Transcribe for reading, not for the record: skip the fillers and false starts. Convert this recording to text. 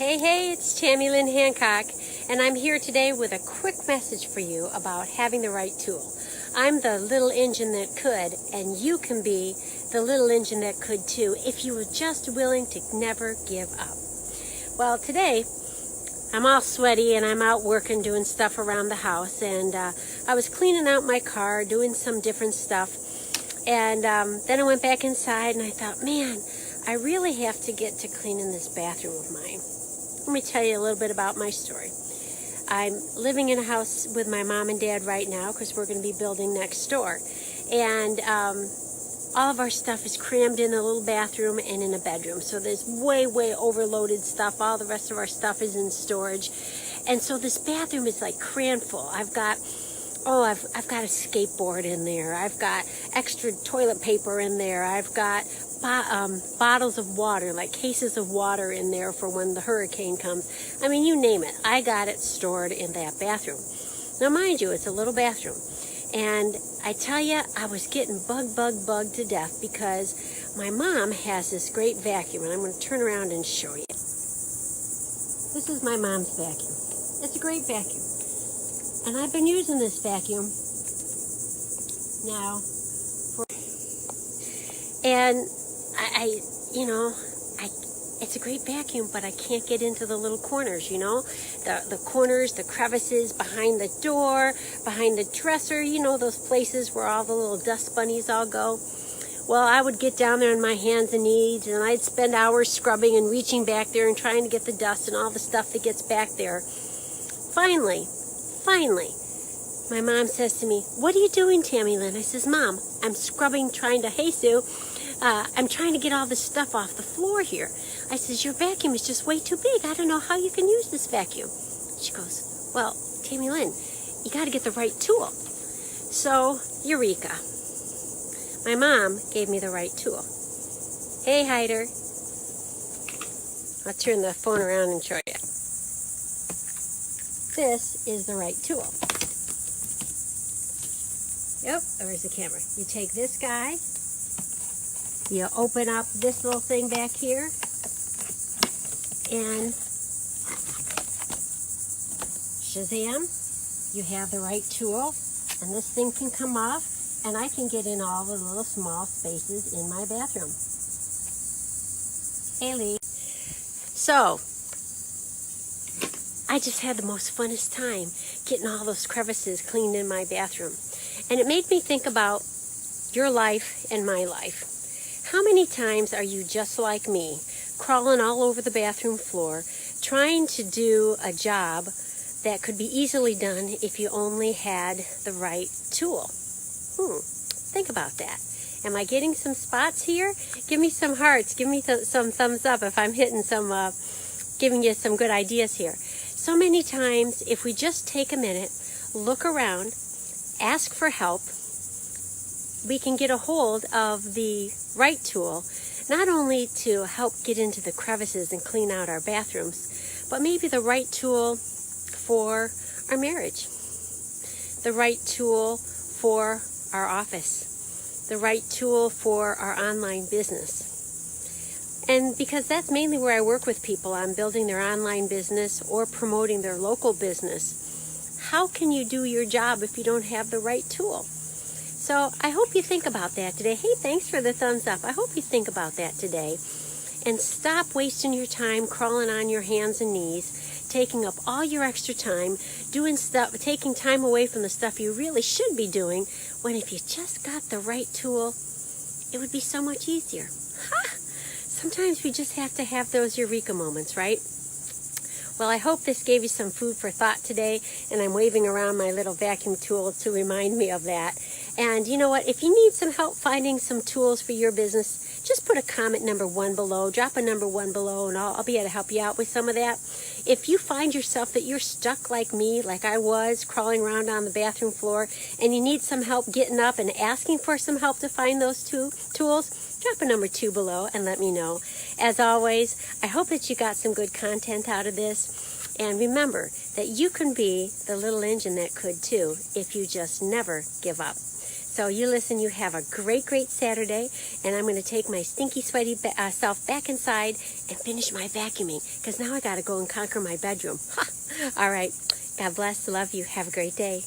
Hey, it's Tammy Lynn Hancock, and I'm here today with a quick message for you about having the right tool. I'm the little engine that could, and you can be the little engine that could too if you were just willing to never give up. Well, today I'm all sweaty and I'm out working, doing stuff around the house, and I was cleaning out my car, doing some different stuff, and then I went back inside and I thought, man, I really have to get to cleaning this bathroom of mine. Let me tell you a little bit about my story. I'm living in a house with my mom and dad right now because we're going to be building next door. And all of our stuff is crammed in a little bathroom and in a bedroom. So there's way overloaded stuff. All the rest of our stuff is in storage. And so this bathroom is like crammed full. I've got a skateboard in there. I've got extra toilet paper in there. I've got bottles of water, like cases of water in there for when the hurricane comes. I mean, you name it. I got it stored in that bathroom. Now, mind you, it's a little bathroom. And I tell you, I was getting bugged to death because my mom has this great vacuum. And I'm going to turn around and show you. This is my mom's vacuum. It's a great vacuum. And I've been using this vacuum now it's a great vacuum, but I can't get into the little corners, the corners, the crevices behind the door, behind the dresser, those places where all the little dust bunnies all go. Well, I would get down there on my hands and knees, and I'd spend hours scrubbing and reaching back there and trying to get the dust and all the stuff that gets back there. Finally, my mom says to me, "What are you doing, Tammy Lynn?" I says, "Mom, I'm scrubbing, hey Sue, I'm trying to get all this stuff off the floor here." I says, "Your vacuum is just way too big. I don't know how you can use this vacuum." She goes, "Well, Tammy Lynn, you got to get the right tool." So, eureka. My mom gave me the right tool. Hey, Hyder. I'll turn the phone around and show you. This is the right tool. Yep, where's the camera? You take this guy, you open up this little thing back here, and shazam, you have the right tool, and this thing can come off, and I can get in all the little small spaces in my bathroom. Hey, Lee. So, I just had the most funnest time getting all those crevices cleaned in my bathroom. And it made me think about your life and my life. How many times are you just like me, crawling all over the bathroom floor, trying to do a job that could be easily done if you only had the right tool? Think about that. Am I getting some spots here? Give me some hearts. Give me some thumbs up if I'm hitting some, giving you some good ideas here. So many times, if we just take a minute, look around, ask for help, we can get a hold of the right tool, not only to help get into the crevices and clean out our bathrooms, but maybe the right tool for our marriage, the right tool for our office, the right tool for our online business. And because that's mainly where I work with people on building their online business or promoting their local business. How can you do your job if you don't have the right tool? So I hope you think about that today. Hey, thanks for the thumbs up. I hope you think about that today. And stop wasting your time crawling on your hands and knees, taking up all your extra time, doing stuff, taking time away from the stuff you really should be doing, when if you just got the right tool, it would be so much easier. Sometimes we just have to have those eureka moments, right? Well, I hope this gave you some food for thought today, and I'm waving around my little vacuum tool to remind me of that. And you know what? If you need some help finding some tools for your business, just put a comment number 1 below, drop a number 1 below, and I'll be able to help you out with some of that. If you find yourself that you're stuck like me, like I was, crawling around on the bathroom floor, and you need some help getting up and asking for some help to find those tools, drop a number 2 below and let me know. As always, I hope that you got some good content out of this. And remember that you can be the little engine that could too if you just never give up. So you listen, you have a great, great Saturday, and I'm going to take my stinky, sweaty self back inside and finish my vacuuming, because now I got to go and conquer my bedroom. All right. God bless. Love you. Have a great day.